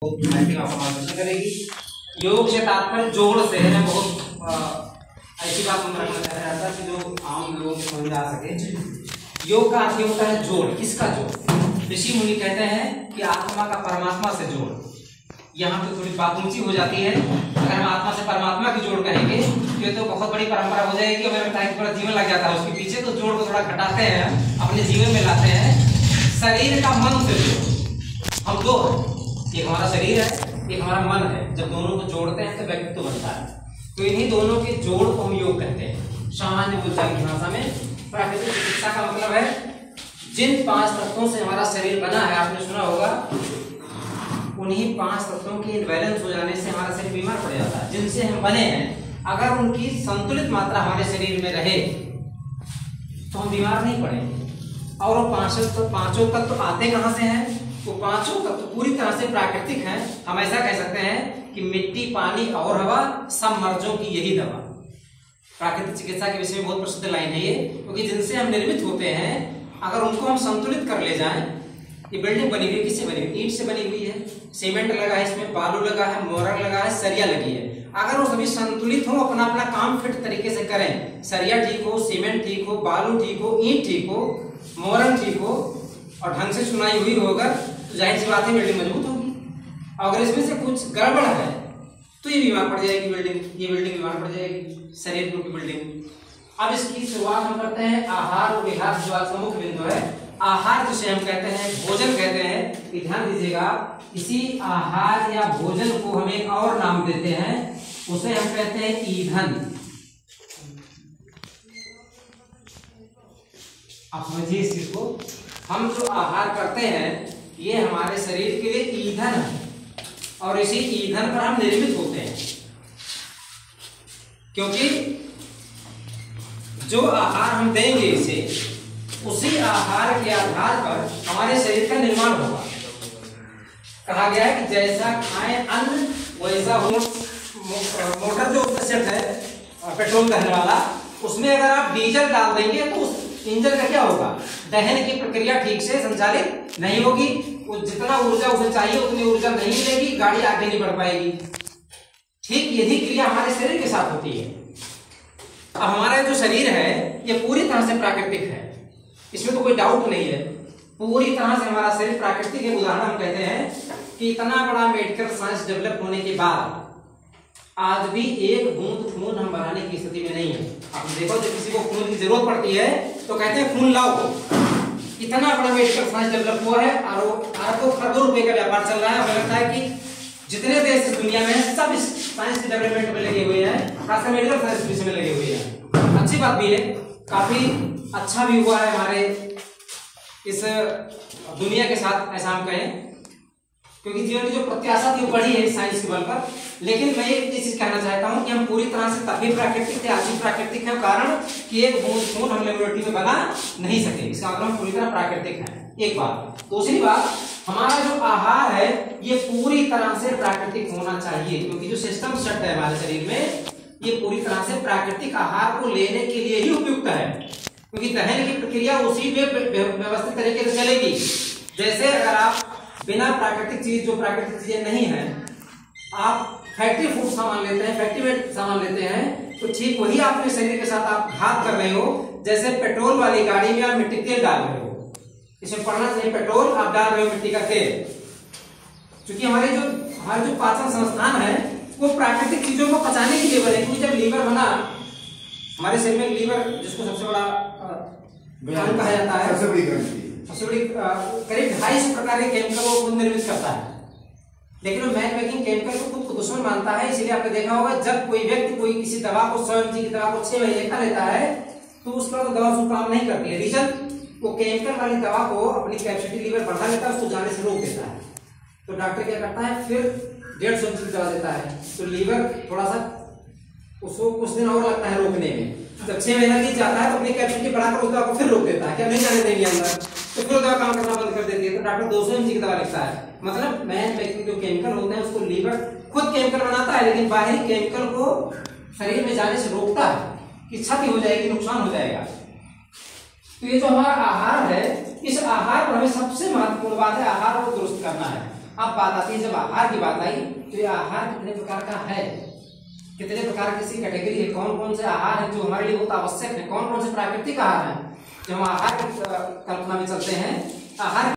करेगी। योग से तात्पर्य जोड़ से है। बहुत ऐसी बात हम रखना चाह रहा था कि जो आम लोगों को समझ आ सके। योग का अर्थ होता है जोड़। किसका जोड़? ऋषि मुनि कहते हैं कि आत्मा का परमात्मा से जोड़। यहाँ पे थोड़ी बात ऊंची हो जाती है। अगर हम आत्मा से परमात्मा की जोड़ कहेंगे तो बहुत बड़ी परंपरा हो जाएगी। हमें लगता है कि पूरा जीवन लग जाता है उसके पीछे, तो जोड़ को थोड़ा घटाते हैं, अपने जीवन में लाते हैं। शरीर का मन से जोड़। हम दो हैं, एक हमारा शरीर है, एक हमारा मन है। जब दोनों को जोड़ते हैं तो व्यक्तित्व बनता है। तो इन्हीं दोनों के जोड़ को हम योग कहते हैं। सामान्य बोलचाल की भाषा में प्राकृतिक चिकित्सा का मतलब है जिन 5 तत्वों से हमारा शरीर बना है, आपने सुना होगा, उन्हीं 5 तत्वों के इनबैलेंस हो जाने से हमारा शरीर बीमार पड़ जाता है। जिनसे हम बने हैं, अगर उनकी संतुलित मात्रा हमारे शरीर में रहे तो हम बीमार नहीं पड़ेंगे। और वो पांचों तत्व आते कहां से हैं? वो 5 तत्व पूरी तरह से प्राकृतिक हैं। हम ऐसा कह सकते हैं कि मिट्टी, पानी और हवा सब मर्जों की यही दवा। प्राकृतिक चिकित्सा के विषय में बहुत प्रसिद्ध लाइन है ये, क्योंकि जिनसे हम निर्मित होते हैं, अगर उनको हम संतुलित कर ले जाएं। ये बिल्डिंग बनी हुई किससे बनी हुई? ईंट से बनी हुई है, सीमेंट लगा है, इसमें बालू लगा है, मोरंग लगा है, सरिया लगी है। अगर वो सभी संतुलित हो, अपना अपना काम फिट तरीके से करें, सरिया ठीक हो, सीमेंट ठीक हो, बालू ठीक हो, ईंट ठीक हो, मोरंग ठीक हो और ढंग से चुनाई हुई होगा, तो जाहिर सी बात है बिल्डिंग मजबूत होगी। अगर इसमें से कुछ गड़बड़ है तो ये बीमार पड़ जाएगी बिल्डिंग, ये बिल्डिंग बीमार पड़ जाएगी, शरीर की बिल्डिंग। अब इसकी शुरुआत हम करते हैं आहार और विहार, जो आज का मुख्य बिंदु है। आहार जिसे हम कहते हैं, भोजन कहते हैं, ध्यान दीजिएगा। इसी आहार या भोजन को हम एक और नाम देते हैं, उसे हम कहते हैं ईंधन। आप समझिए इस चीज को। हम जो आहार करते हैं ये हमारे शरीर के लिए ईंधन है, और इसी ईंधन पर हम निर्मित होते हैं। क्योंकि जो आहार हम देंगे इसे, उसी आहार के आधार पर हमारे शरीर का निर्माण होगा। कहा गया है कि जैसा खाएं अन्न वैसा हो। मोटर जो सेट है पेट्रोल दहन वाला, उसमें अगर आप डीजल डाल देंगे तो उस इंजन का क्या होगा? दहन की प्रक्रिया ठीक से संचालित नहीं होगी। वो जितना ऊर्जा उसे चाहिए उतनी ऊर्जा नहीं मिलेगी, गाड़ी आगे नहीं बढ़ पाएगी। ठीक यही क्रिया हमारे शरीर के साथ होती है। अब हमारा जो शरीर है ये पूरी तरह से प्राकृतिक है, इसमें तो कोई डाउट नहीं है। पूरी तरह से हमारा शरीर प्राकृतिक है। उदाहरण हम कहते हैं कि इतना बड़ा मेडिकल साइंस डेवलप होने के बाद आज भी एक बूंद खून हम बनाने की स्थिति में नहीं है। आप देखो, जब किसी को खून की जरूरत पड़ती है तो कहते हैं खून लाओ। इतना बड़ा मेडिकल साइंस डेवलप हुआ है और अरबों खरबों रुपए का व्यापार चल रहा है। हमें लगता है कि जितने देश इस दुनिया में हैं, सब इस साइंस के डेवलपमेंट में लगे हुए हैं, खासकर मेडिकल साइंस में लगे हुए हैं। अच्छी बात भी है, काफी अच्छा भी हुआ है हमारे इस दुनिया के साथ, ऐसा हम कहें, क्योंकि जीवन की जो प्रत्याशा थी वो बढ़ी है साइंस के बल पर। लेकिन मैं एक चीज कहना चाहता हूं कि हम पूरी तरह से तभी प्राकृतिक थे, आज भी प्राकृतिक है, कारण कि एक बूंद खून हम लेबोरेटरी में बना नहीं सके। इसका मतलब हम पूरी तरह प्राकृतिक है, एक बात। दूसरी बात, हमारा जो आहार है ये पूरी तरह से प्राकृतिक होना चाहिए, क्योंकि जो सिस्टम सेट है हमारे शरीर में ये पूरी तरह से प्राकृतिक आहार को लेने के लिए ही उपयुक्त है। क्योंकि दहन की प्रक्रिया उसी में व्यवस्थित तरीके से चलेगी। जैसे अगर आप बिना प्राकृतिक चीज, जो प्राकृतिक चीजें नहीं है, आप फैक्ट्री फूड सामान लेते हैं, फैक्ट्री मेड सामान लेते हैं, तो ठीक वही आपके शरीर के साथ आप घात कर रहे हो। जैसे पेट्रोल वाली गाड़ी में आप मिट्टी तेल डाल रहे हो, इसमें पड़ना चाहिए पेट्रोल, आप डाल रहे हो मिट्टी का तेल। क्योंकि हमारे जो पाचन संस्थान है वो प्राकृतिक चीजों को पचाने के लिए बने। क्योंकि जब लीवर बना, हमारे शरीर में लीवर, जिसको सबसे बड़ा कहा जाता है, सबसे बड़ी करीब 250 प्रकार के केमिकल को निर्मित करता है। लेकिन वो मैन मेकिंग केमिकल को खुद को दुश्मन मानता है। इसलिए आपने देखा होगा, जब कोई व्यक्ति कोई किसी दवा को 100 mg की दवा को 6 महीने खा लेता है तो उसका तो दवा उसको काम नहीं करती है। रीजन, वो केमिकल वाली दवा को अपनी कैपेसिटी लीवर बढ़ा लेता है, उसको जाने से रोक देता है। तो डॉक्टर क्या करता है, फिर 150 mg की दवा देता है। तो लीवर थोड़ा सा उसको कुछ दिन और लगता है रोकने में। जब 6 महीना नहीं जाता है तो अपनी कैपेसिटी बढ़ाकर उस दवा को फिर रोक देता है, क्या नहीं जाने देंगे अंदर, तो फिर दवा काम करना बंद कर देती है। तो डॉक्टर 200 mg की दवा लिखता है। मतलब मैन मेकिंग जो केमिकल होते हैं उसको लीवर खुद केमिकल बनाता है, लेकिन बाहरी केमिकल को शरीर में जाने से रोकता है कि क्षति हो जाएगी, नुकसान हो जाएगा। तो ये जो हमारा आहार है, इस आहार पर हमें सबसे महत्वपूर्ण बात है आहार को दुरुस्त करना है। अब बात आती है, जब आहार की बात आई तो ये आहार कितने प्रकार का है, कितने प्रकार की इसकी कैटेगरी है, कौन कौन से आहार है जो हमारे लिए बहुत आवश्यक है, कौन कौन से प्राकृतिक आहार है जो हम आहार की कल्पना में चलते हैं। आहार